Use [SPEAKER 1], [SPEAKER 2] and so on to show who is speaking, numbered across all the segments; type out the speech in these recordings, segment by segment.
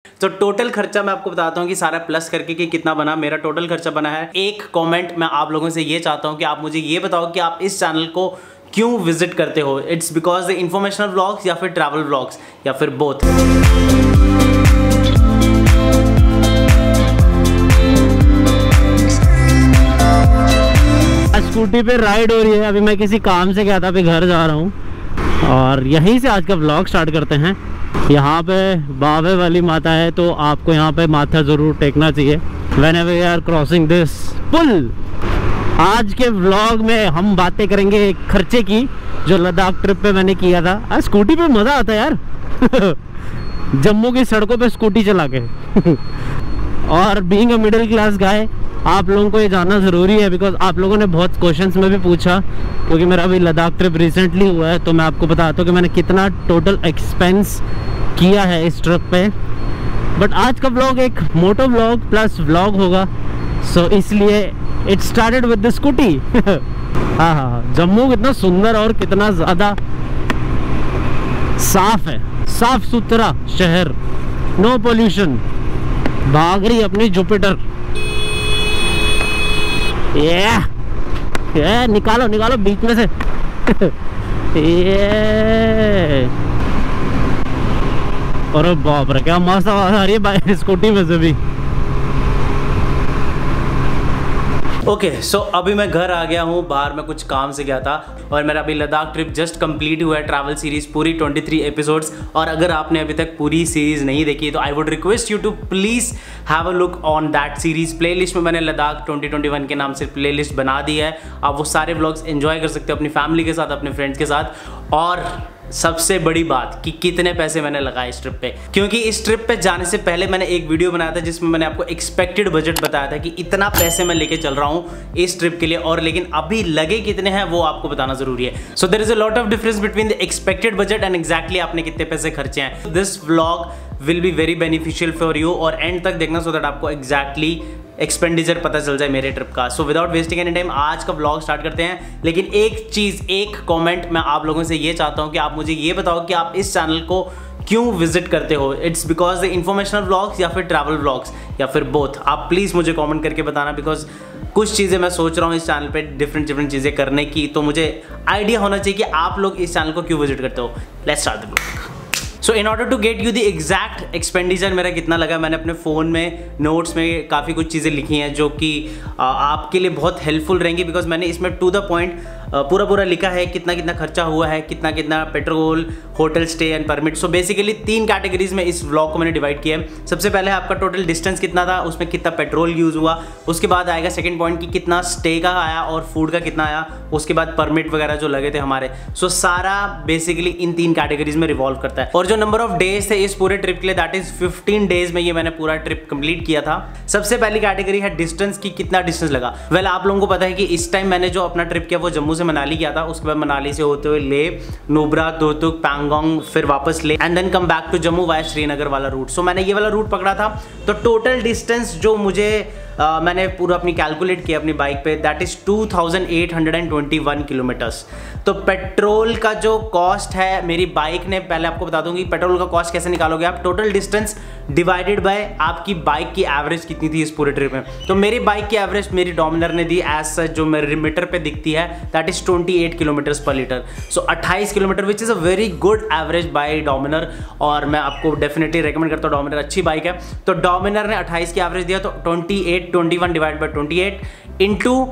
[SPEAKER 1] तो टोटल खर्चा मैं आपको बताता हूँ कि सारा प्लस करके कि कितना बना। मेरा टोटल खर्चा बना है। एक कमेंट मैं आप लोगों से ये चाहता हूँ कि आप मुझे ये बताओ कि आप इस चैनल को क्यों विजिट करते हो। It's because the informational vlogs या फिर ट्रैवल व्लॉग्स या फिर बोथ।
[SPEAKER 2] स्कूटी पे राइड हो रही है। अभी मैं किसी काम से गया था, अभी घर जा रहा हूँ और यहीं से आज का व्लॉग स्टार्ट करते हैं। यहाँ पे बावे वाली माता है, तो आपको यहाँ पे माथा ज़रूर टेकना चाहिए whenever you are crossing this पुल। आज के व्लॉग में हम बातें करेंगे खर्चे की, जो लद्दाख ट्रिप पे मैंने किया था। आज स्कूटी पे मज़ा आता है यार जम्मू की सड़कों पे स्कूटी चला के और being a middle class guy, आप लोगों को ये जानना ज़रूरी है बिकॉज आप लोगों ने बहुत क्वेश्चंस में भी पूछा, क्योंकि मेरा अभी लद्दाख ट्रिप रिसेंटली हुआ है। तो मैं आपको बताता हूँ कि मैंने कितना टोटल एक्सपेंस किया है इस ट्रिप पे। बट आज का व्लॉग एक मोटो व्लॉग प्लस व्लॉग होगा, सो इसलिए it started with the scooty. हाँ, जम्मू कितना सुंदर और कितना ज़्यादा साफ है, साफ सुथरा शहर, नो पोल्यूशन। भाग रही अपनी जुपिटर। ये निकालो निकालो बीच में से ये अरे बाप रे, क्या मस्त आवाज आ रही है बाइक स्कूटी में से भी।
[SPEAKER 1] ओके, सो अभी मैं घर आ गया हूँ। बाहर मैं कुछ काम से गया था और मेरा अभी लद्दाख ट्रिप जस्ट कंप्लीट हुआ है। ट्रैवल सीरीज पूरी 23 एपिसोड्स। और अगर आपने अभी तक पूरी सीरीज नहीं देखी तो I would request you to please have a look on that series. Playlist में मैंने लद्दाख 2021 के नाम से प्लेलिस्ट बना दी है। आप वो सारे व्लॉग्स एंजॉय कर सकते हो अपनी फैमिली के साथ, अपने फ्रेंड्स के साथ। और सबसे बड़ी बात कि कितने पैसे मैंने लगाए इस ट्रिप पे, क्योंकि इस ट्रिप पे जाने से पहले मैंने एक वीडियो बनाया था जिसमें मैंने आपको एक्सपेक्टेड बजट बताया था कि इतना पैसे मैं लेके चल रहा हूँ इस ट्रिप के लिए, और लेकिन अभी लगे कितने हैं वो आपको बताना जरूरी है। So there is a lot of difference between the expected budget and exactly आपने कितने पैसे खर्चे हैं। This vlog will be very beneficial for you और एंड तक देखना सो दैट आपको एग्जैक्टली एक्सपेंडिचर पता चल जाए मेरे ट्रिप का। So without wasting any time आज का व्लॉग स्टार्ट करते हैं। लेकिन एक चीज़, एक कमेंट मैं आप लोगों से ये चाहता हूँ कि आप मुझे ये बताओ कि आप इस चैनल को क्यों विजिट करते हो। It's because the informational vlogs या फिर ट्रैवल व्लॉग्स या फिर बोथ। आप प्लीज़ मुझे कमेंट करके बताना, बिकॉज कुछ चीज़ें मैं सोच रहा हूँ इस चैनल पे डिफरेंट चीज़ें करने की, तो मुझे आइडिया होना चाहिए कि आप लोग इस चैनल को क्यों विजिट करते हो। Let's start the vlog. So in order to get you the exact expenditure मेरा कितना लगा, मैंने अपने फ़ोन में नोट्स में काफ़ी कुछ चीज़ें लिखी हैं जो कि आपके लिए बहुत हेल्पफुल रहेंगी, बिकॉज मैंने इसमें टू द पॉइंट पूरा लिखा है कितना कितना खर्चा हुआ है, कितना कितना petrol, hotel stay and permit. So basically 3 categories में इस व्लॉग को मैंने डिवाइड किया है। सबसे पहले आपका टोटल डिस्टेंस कितना था, उसमें कितना पेट्रोल यूज़ हुआ। उसके बाद आएगा सेकंड पॉइंट कि कितना स्टे का आया और फूड का कितना आया। उसके बाद परमिट वगैरह जो लगे थे हमारे। सो सारा बेसिकली इन 3 कैटेगरीज में रिवॉल्व करता है। और जो नंबर ऑफ डेज थे इस पूरे ट्रिप के लिए, दैट इज 15 डेज में ये मैंने पूरा ट्रिप कंप्लीट किया था। सबसे पहली कैटेगरी है डिस्टेंस की, कितना डिस्टेंस लगा। वेल आप लोगों को पता है कि इस टाइम मैंने जो अपना ट्रिप किया वो जम्मू से मनाली गया था। उसके बाद मनाली से होते हुए ले, नुब्रा, दोतुक, पैंगोंग, फिर वापस Leh and then come back to Jammu via Srinagar वाला रूट। सो मैंने ये वाला रूट पकड़ा था। तो टोटल डिस्टेंस जो मुझे मैंने पूरा अपनी कैलकुलेट किया अपनी बाइक पे, दैट इज 2821 किलोमीटर्स। तो पेट्रोल का जो कॉस्ट है मेरी बाइक ने, पहले आपको बता दूंगी पेट्रोल का कॉस्ट कैसे निकालोगे आप, टोटल डिस्टेंस डिवाइडेड बाय आपकी बाइक की एवरेज कितनी थी इस पूरे ट्रिप में। तो मेरी बाइक की एवरेज मेरी डोमिनर ने दी एज सच, जो मेरे मीटर पे दिखती है, that is 28 kilometres per litre. So 28 kilometre which is a very good average by Dominar, और मैं आपको डेफिनेटली रिकमेंड करता हूँ। डोमिनर अच्छी बाइक है। तो डोमिनर ने 28 की एवरेज दिया, तो 21 डिवाइड बाय 28 इंटू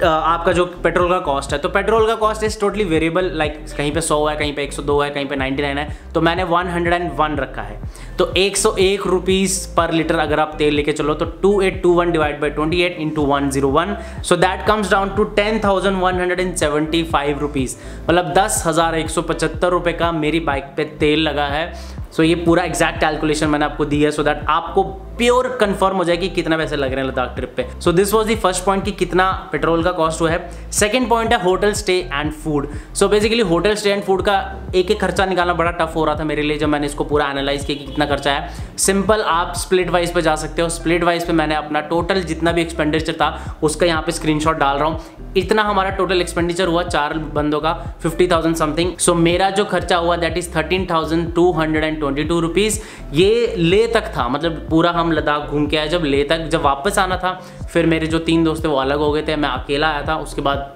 [SPEAKER 1] आपका जो पेट्रोल का कॉस्ट है। तो पेट्रोल का cost is totally variable, like कहीं पे 100 है, कहीं पे 102 है, कहीं पे 99 है। तो मैंने 101 रखा है। तो 101 रुपीज़ पर लीटर अगर आप तेल लेके चलो तो 2821 divide by 28 into 101, so that comes down to 10,175 rupees, मतलब 10,175 रुपये का मेरी बाइक पे तेल लगा है। सो ये पूरा एग्जैक्ट कैलकुलेशन मैंने आपको दी है सो दैट आपको प्योर कंफर्म हो जाए कि कितना पैसे लग रहे हैं लद्दाख ट्रिप पे। So this was the first point कि कितना पेट्रोल का कॉस्ट हुआ है। सेकंड पॉइंट है hotel stay and food. So basically hotel stay and food का एक एक खर्चा निकालना बड़ा टफ हो रहा था मेरे लिए जब मैंने इसको पूरा एनालाइज किया कि कितना खर्चा है। सिंपल आप स्प्लिट वाइज पे जा सकते हो। स्प्लिट वाइज पे मैंने अपना टोटल जितना भी एक्सपेंडिचर था उसका यहाँ पे स्क्रीनशॉट डाल रहा हूँ। इतना हमारा टोटल एक्सपेंडिचर हुआ 4 बंदों का 50,000 समथिंग। सो मेरा जो खर्चा हुआ दैट इज 13,220 222 रुपीज़। ये ले तक था, मतलब पूरा हम लद्दाख घूम के आए। जब ले तक जब वापस आना था, फिर मेरे जो 3 दोस्त थे वो अलग हो गए थे, मैं अकेला आया था। उसके बाद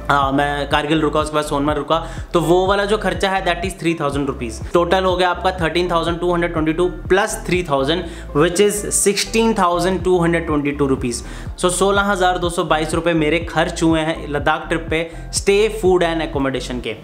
[SPEAKER 1] मैं कारगिल रुका, उसके बाद सोनमर्ग रुका, तो वो वाला जो खर्चा है दैट इज़ 3000 रुपीज़। टोटल हो गया आपका 13,222 प्लस 3000 विच इज़ 16,222 रुपीज़। सो 16,222 रुपये मेरे खर्च हुए हैं लद्दाख ट्रिप पे, स्टे, फूड एंड एकोमोडेशन के।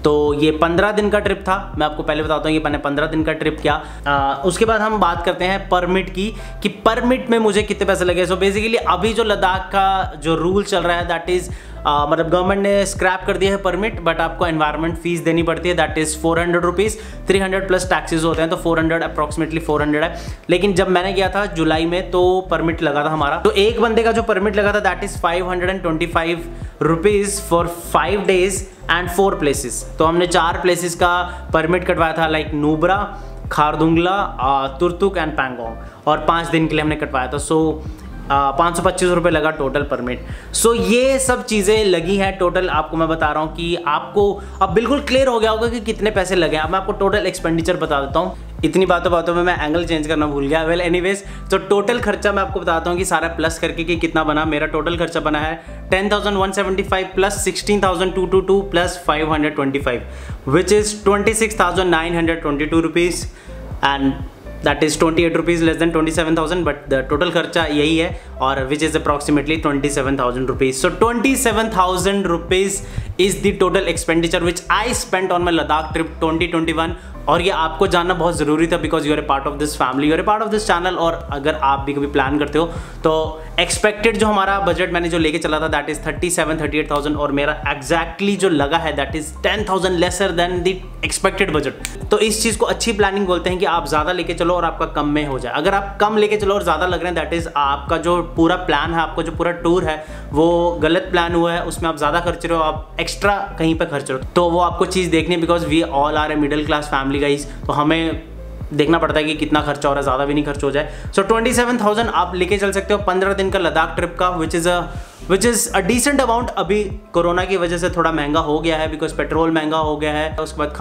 [SPEAKER 1] तो ये 15 दिन का ट्रिप था। मैं आपको पहले बताता हूँ कि मैंने 15 दिन का ट्रिप किया। उसके बाद हम बात करते हैं परमिट की, कि परमिट में मुझे कितने पैसे लगे। सो बेसिकली अभी जो लद्दाख का जो रूल चल रहा है दैट इज़ मतलब गवर्नमेंट ने स्क्रैप कर दिया है परमिट, बट आपको एनवायरनमेंट फीस देनी पड़ती है, that is 400 rupees. 300 plus taxes होते हैं, तो 400 अप्रॉक्सीमेटली 400 है। लेकिन जब मैंने गया था जुलाई में तो परमिट लगा था हमारा, तो एक बंदे का जो परमिट लगा था that is 525 rupees for 5 days and 4 places. तो हमने 4 प्लेसेस का परमिट कटवाया था, लाइक नुब्रा, खारदुंगला, तुर्तुक एंड पैंगोंग, और 5 दिन के लिए हमने कटवाया था। सो 525 रुपये लगा टोटल परमिट। सो ये सब चीज़ें लगी हैं टोटल। आपको मैं बता रहा हूँ कि आपको अब बिल्कुल क्लियर हो गया होगा कि कितने पैसे लगे। अब मैं आपको टोटल एक्सपेंडिचर बता देता हूँ। इतनी बातों में मैं एंगल चेंज करना भूल गया। वेल एनीवेज, तो टोटल खर्चा मैं आपको बताता हूँ कि सारा प्लस करके कि कितना बना। मेरा टोटल खर्चा बना है 10,175 plus 16,222 plus 525 which is 26,922 rupees and that is 28 rupees less than 27,000, but the total खर्चा यही है, और which is approximately 27,000 rupees. So 27,000 rupees is the total expenditure which I spent on my Ladakh trip 2021। और ये आपको जानना बहुत ज़रूरी था, because you are a part of this family, you are a part of this channel. और अगर आप भी कभी प्लान करते हो तो एक्सपेक्टेड जो हमारा बजट मैंने जो लेके चला था दैट इज़ 38,000, और मेरा एग्जैक्टली जो लगा है that is 10,000 lesser than the expected budget. तो इस चीज़ को अच्छी प्लानिंग बोलते हैं कि आप ज़्यादा लेके चलो और आपका कम में हो जाए। अगर आप कम लेके चलो और ज़्यादा लग रहे हैं दैट इज़ आपका जो पूरा प्लान है, आपका जो पूरा टूर है वो गलत प्लान हुआ है, उसमें आप ज़्यादा खर्च रहे हो, आप एक्स्ट्रा कहीं पर खर्च रहे हो। तो वो आपको चीज़ देखनी है, because we all are a middle class family guys, तो हमें देखना पड़ता है कि कितना खर्चा हो रहा है, ज़्यादा भी नहीं खर्च हो जाए। सो 27,000 आप लेके चल सकते हो 15 दिन का लद्दाख ट्रिप का, which is a decent amount. अभी कोरोना की वजह से थोड़ा महंगा हो गया है, बिकॉज पेट्रोल महंगा हो गया है, उसके बाद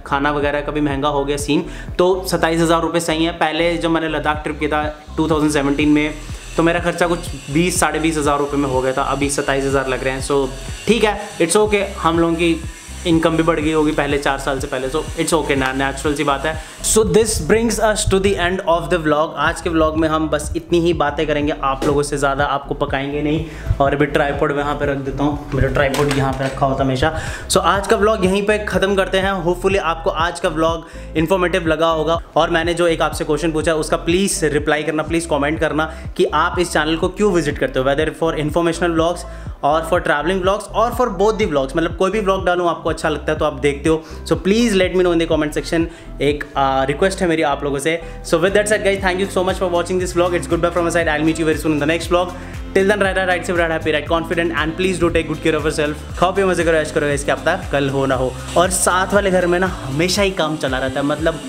[SPEAKER 1] खाना वगैरह का भी महंगा हो गया सीन। तो 27,000 रुपये सही है। पहले जब मैंने लद्दाख ट्रिप किया था 2017 में, तो मेरा खर्चा कुछ 20-20,500 रुपये में हो गया था। अभी 27,000 लग रहे हैं। सो ठीक है, इट्स ओके। हम लोगों की इनकम भी बढ़ गई होगी पहले 4 साल से पहले, सो इट्स ओके, नेचुरल सी बात है। So this brings us to the end of the vlog. आज के व्लॉग में हम बस इतनी ही बातें करेंगे, आप लोगों से ज़्यादा आपको पकाएंगे नहीं। और अभी ट्राइपॉड मैं यहाँ पे रख देता हूँ, मेरा ट्राइपॉड यहाँ पे रखा होता हमेशा। सो आज का व्लॉग यहीं पे ख़त्म करते हैं। होपफुली आपको आज का व्लॉग इन्फॉर्मेटिव लगा होगा, और मैंने जो एक आपसे क्वेश्चन पूछा उसका प्लीज़ रिप्लाई करना, प्लीज़ कॉमेंट करना कि आप इस चैनल को क्यों विजिट करते हो, वेदर फॉर इन्फॉर्मेशनल व्लॉग्स और फॉर ट्रैवलिंग व्लॉग्स और फॉर बोथ दी व्लॉग्स। मतलब कोई भी व्लॉग डालूँ आपको अच्छा लगता है तो आप देखते हो। So please let me know in the comment section. एक रिक्वेस्ट है मेरी आप लोगों से। So with that said guys, thank you so much for watching this vlog. It's good bye from my side. I will meet you very soon in the next vlog. Till then right safe, right happy, right confident, and please do take good care of yourself. खाओ पियो, मजे करो, ऐश करो, इसके पता कल हो ना हो। और साथ वाले घर में ना हमेशा ही काम चला रहता है, मतलब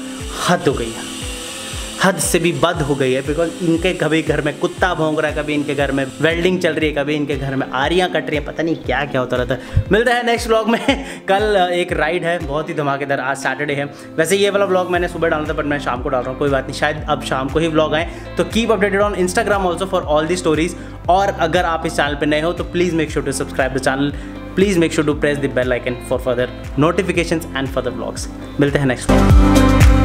[SPEAKER 1] हद हो गई है, हद से भी बद हो गई है। बिकॉज इनके कभी घर में कुत्ता भौंक रहा है, कभी इनके घर में वेल्डिंग चल रही है, कभी इनके घर में आरियाँ कट रही हैं, पता नहीं क्या क्या होता रहता है। मिलता है नेक्स्ट व्लॉग में। कल एक राइड है बहुत ही धमाकेदार, आज सैटरडे है। वैसे ये वाला व्लॉग मैंने सुबह डाला था, बट मैं शाम को डाल रहा हूँ, कोई बात नहीं, शायद अब शाम को ही व्लॉग आए। तो keep updated on Instagram also for all the stories. और अगर आप इस चैनल पर नए हो तो please make sure to subscribe the channel, please make sure to press the bell icon for further notifications and further vlogs. मिलते हैं नेक्स्ट व्लॉग।